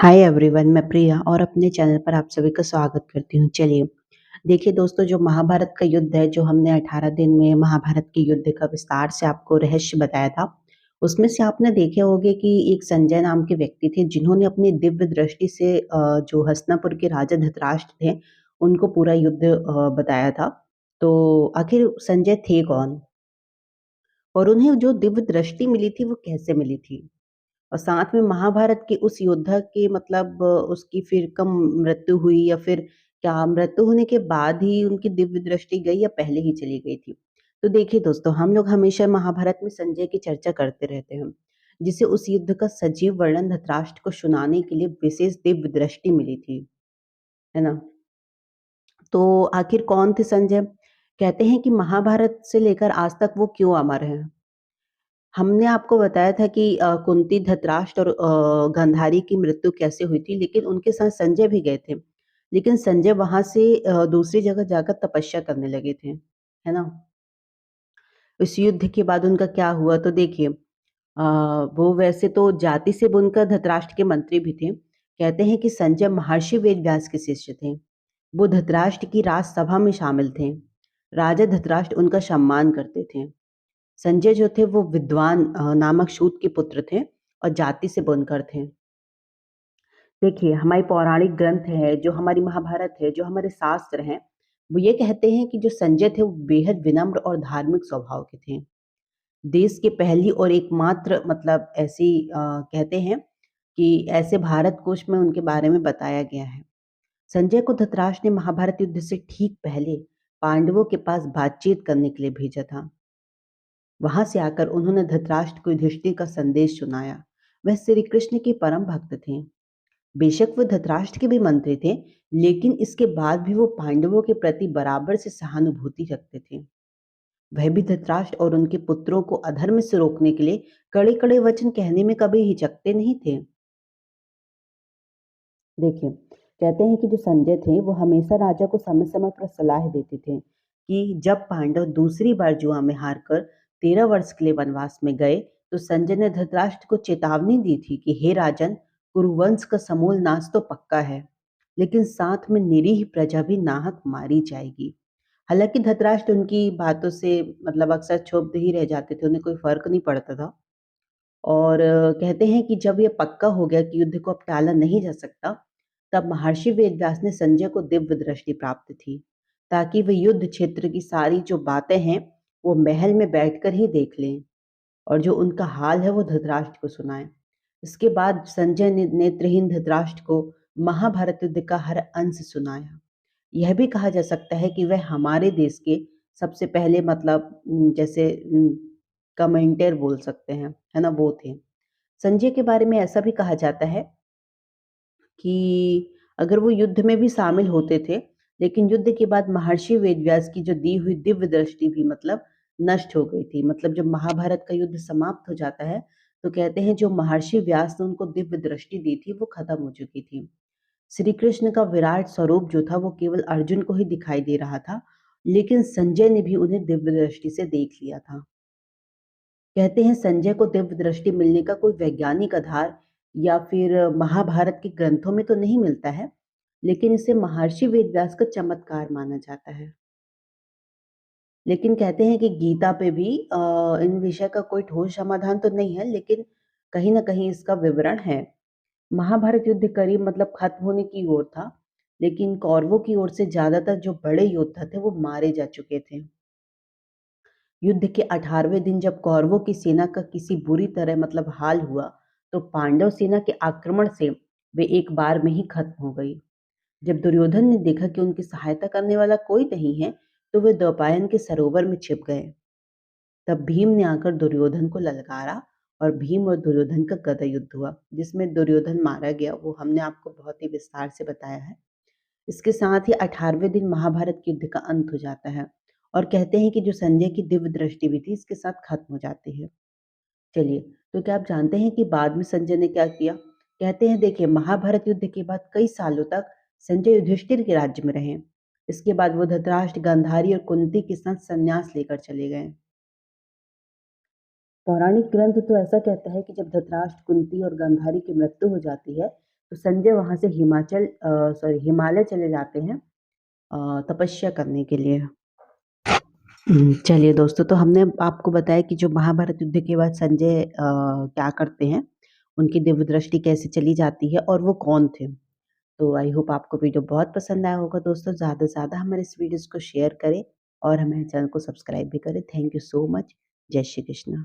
Hi everyone, मैं प्रिया और अपने चैनल पर आप सभी का स्वागत करती हूँ। चलिए, देखिए दोस्तों, जो महाभारत का युद्ध है, जो हमने 18 दिन में महाभारत के युद्ध का विस्तार से आपको रहस्य बताया था, उसमें से आपने देखे होंगे कि एक संजय नाम के व्यक्ति थे, जिन्होंने अपनी दिव्य दृष्टि से जो हस्तिनापुर के राजा धृतराष्ट्र थे, उनको पूरा युद्ध बताया था। तो आखिर संजय थे कौन? और उन्हें जो दिव्य दृष्टि मिली थी, वो कैसे मिली थी? और साथ में महाभारत के उस योद्धा के मतलब उसकी फिर कब मृत्यु हुई, या फिर क्या मृत्यु होने के बाद ही उनकी दिव्य दृष्टि गई, या पहले ही चली गई थी? तो देखिए दोस्तों, हम लोग हमेशा महाभारत में संजय की चर्चा करते रहते हैं, जिसे उस युद्ध का सजीव वर्णन धृतराष्ट्र को सुनाने के लिए विशेष दिव्य दृष्टि मिली थी, है ना? तो आखिर कौन थे संजय? कहते हैं कि महाभारत से लेकर आज तक वो क्यों अमर है। हमने आपको बताया था कि कुंती, धृतराष्ट्र और गांधारी की मृत्यु कैसे हुई थी, लेकिन उनके साथ संजय भी गए थे। लेकिन संजय वहाँ से दूसरी जगह जाकर तपस्या करने लगे थे, है ना? इस युद्ध के बाद उनका क्या हुआ, तो देखिए, वो वैसे तो जाति से बुनकर धृतराष्ट्र के मंत्री भी थे। कहते हैं कि संजय महर्षि वेदव्यास के शिष्य थे। वो धृतराष्ट्र की राजसभा में शामिल थे। राजा धृतराष्ट्र उनका सम्मान करते थे। संजय जो थे वो विद्वान नामक सूत के पुत्र थे और जाति से बुनकर थे। देखिए, हमारी पौराणिक ग्रंथ है, जो हमारी महाभारत है, जो हमारे शास्त्र हैं, वो ये कहते हैं कि जो संजय थे वो बेहद विनम्र और धार्मिक स्वभाव के थे। देश के पहली और एकमात्र मतलब ऐसी कहते हैं कि ऐसे भारत कोश में उनके बारे में बताया गया है। संजय को धृतराष्ट्र ने महाभारत युद्ध से ठीक पहले पांडवों के पास बातचीत करने के लिए भेजा था। वहां से आकर उन्होंने धृतराष्ट्र को युधिष्ठिर का संदेश सुनाया। वह श्री कृष्ण के परम भक्त थे। बेशक वो धृतराष्ट्र के भी मंत्री थे, लेकिन इसके बाद भी वो पांडवों के प्रति बराबर से सहानुभूति रखते थे। वह भी धृतराष्ट्र और उनके पुत्रों को अधर्म से रोकने के लिए कड़े कड़े वचन कहने में कभी हिचकते नहीं थे। देखिए, कहते हैं कि जो संजय थे वो हमेशा राजा को समय समय पर सलाह देते थे कि जब पांडव दूसरी बार जुआ में हारकर 13 वर्ष के लिए वनवास में गए, तो संजय ने धृतराष्ट्र को चेतावनी दी थी कि हे राजन, कुरुवंश का समूल नाश तो पक्का है, लेकिन साथ में निरीह प्रजा भी नाहक मारी जाएगी। हालांकि धृतराष्ट्र उनकी बातों से मतलब अक्सर क्षुब्ध ही रह जाते थे, उन्हें कोई फर्क नहीं पड़ता था। और कहते हैं कि जब ये पक्का हो गया कि युद्ध को अब टाला नहीं जा सकता, तब महर्षि वेदव्यास ने संजय को दिव्य दृष्टि प्राप्त थी, ताकि वे युद्ध क्षेत्र की सारी जो बातें हैं, वो महल में बैठकर ही देख लें, और जो उनका हाल है वो धृतराष्ट्र को सुनाएं। इसके बाद संजय ने नेत्रहीन धृतराष्ट्र को महाभारत युद्ध का हर अंश सुनाया। यह भी कहा जा सकता है कि वह हमारे देश के सबसे पहले मतलब जैसे कमेंटेर बोल सकते हैं, है ना, वो थे। संजय के बारे में ऐसा भी कहा जाता है कि अगर वो युद्ध में भी शामिल होते थे, लेकिन युद्ध के बाद महर्षि वेदव्यास की जो दी हुई दिव्य दृष्टि भी मतलब नष्ट हो गई थी। मतलब जब महाभारत का युद्ध समाप्त हो जाता है, तो कहते हैं जो महर्षि व्यास ने उनको दिव्य दृष्टि दी थी, वो खत्म हो चुकी थी। श्री कृष्ण का विराट स्वरूप जो था, वो केवल अर्जुन को ही दिखाई दे रहा था, लेकिन संजय ने भी उन्हें दिव्य दृष्टि से देख लिया था। कहते हैं संजय को दिव्य दृष्टि मिलने का कोई वैज्ञानिक आधार या फिर महाभारत के ग्रंथों में तो नहीं मिलता है, लेकिन इसे महर्षि वेदव्यास का चमत्कार माना जाता है। लेकिन कहते हैं कि गीता पे भी इन विषय का कोई ठोस समाधान तो नहीं है, लेकिन कहीं ना कहीं इसका विवरण है। महाभारत युद्ध करीब मतलब खत्म होने की ओर था, लेकिन कौरवों की ओर से ज्यादातर जो बड़े योद्धा थे वो मारे जा चुके थे। युद्ध के 18वें दिन जब कौरवों की सेना का किसी बुरी तरह मतलब हाल हुआ, तो पांडव सेना के आक्रमण से वे एक बार में ही खत्म हो गई। जब दुर्योधन ने देखा कि उनकी सहायता करने वाला कोई नहीं है, तो वे द्वैपायन के सरोवर में छिप गए। तब भीम ने आकर दुर्योधन को ललकारा, और भीम और दुर्योधन का गदा युद्ध हुआ, जिसमें दुर्योधन मारा गया। वो हमने आपको बहुत ही विस्तार से बताया है। इसके साथ ही 18वें दिन महाभारत के युद्ध का अंत हो जाता है, और कहते हैं कि जो संजय की दिव्य दृष्टि भी थी, इसके साथ खत्म हो जाती है। चलिए, तो क्या आप जानते हैं कि बाद में संजय ने क्या किया? कहते हैं, देखिए, महाभारत युद्ध के बाद कई सालों तक संजय युधिष्ठिर के राज्य में रहे। इसके बाद वो धृतराष्ट्र, गांधारी और कुंती के साथ संन्यास लेकर चले गए। पौराणिक ग्रंथ तो ऐसा कहता है कि जब धृतराष्ट्र, कुंती और गांधारी की मृत्यु हो जाती है, तो संजय वहाँ से हिमालय चले जाते हैं तपस्या करने के लिए। चलिए दोस्तों, तो हमने आपको बताया कि जो महाभारत युद्ध के बाद संजय क्या करते हैं, उनकी दिव्य दृष्टि कैसे चली जाती है और वो कौन थे। तो आई होप आपको वीडियो बहुत पसंद आया होगा दोस्तों। ज़्यादा से ज़्यादा हमारे इस वीडियोज़ को शेयर करें और हमारे चैनल को सब्सक्राइब भी करें। Thank you so much. जय श्री कृष्ण।